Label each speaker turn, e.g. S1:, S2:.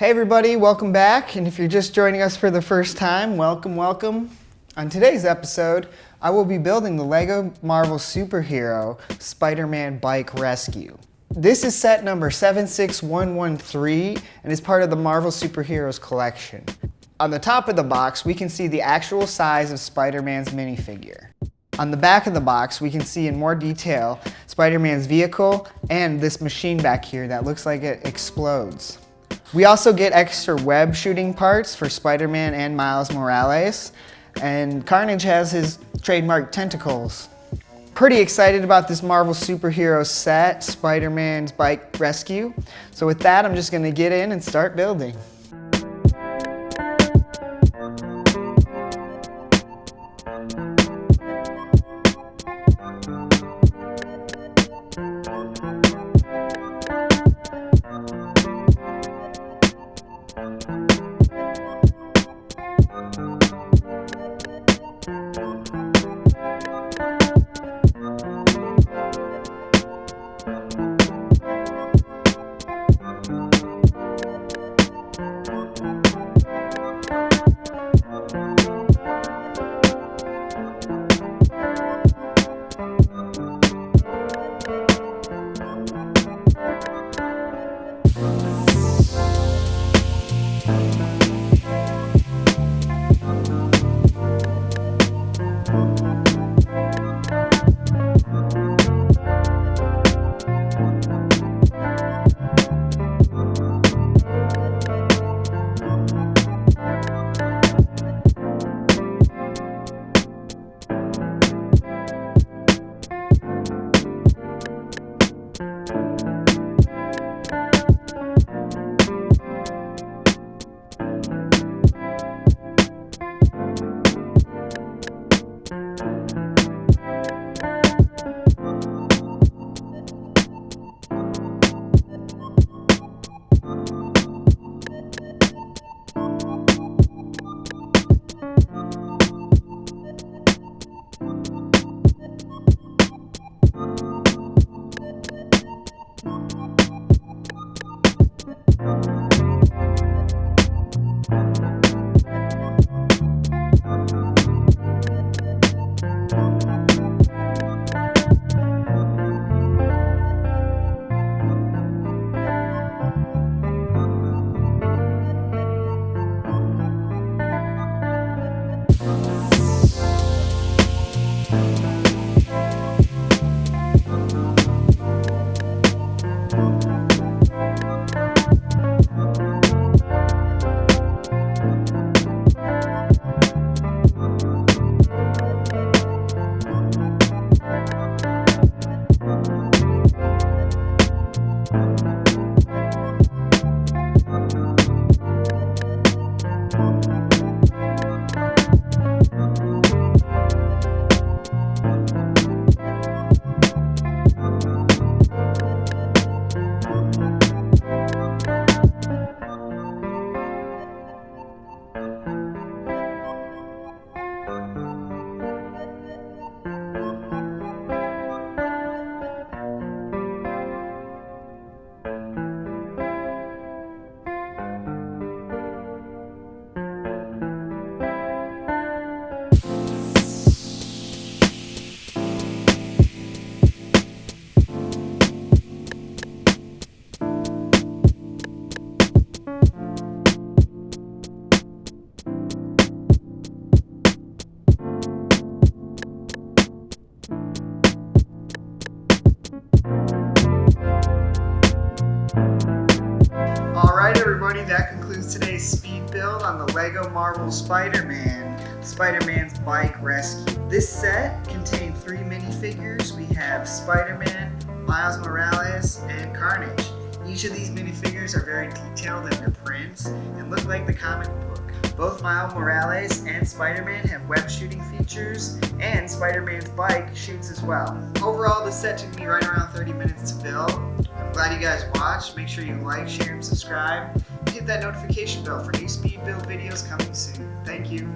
S1: Hey everybody, welcome back, and if you're just joining us for the first time, welcome. On today's episode, I will be building the LEGO Marvel superhero Spider-Man Bike Rescue. This is set number 76113 and is part of the Marvel Superheroes collection. On the top of the box, we can see the actual size of Spider-Man's minifigure. On the back of the box, we can see in more detail Spider-Man's vehicle and this machine back here that looks like it explodes. We also get extra web shooting parts for Spider-Man and Miles Morales, and Carnage has his trademark tentacles. Pretty excited about this Marvel superhero set, Spider-Man's Bike Rescue. So with that, I'm just gonna get in and start building. Alright everybody, that concludes today's speed build on the LEGO Marvel Spider-Man's Bike Rescue. This set contained 3 minifigures. We have Spider-Man, Miles Morales, and Carnage. Each of these minifigures are very detailed in their prints and look like the comic book. Both Miles Morales and Spider-Man have web shooting features, and Spider-Man's bike shoots as well. Overall, this set took me right around 30 minutes to build. I'm glad you guys watched. Make sure you like, share, and subscribe. Hit that notification bell for new speed build videos coming soon. Thank you.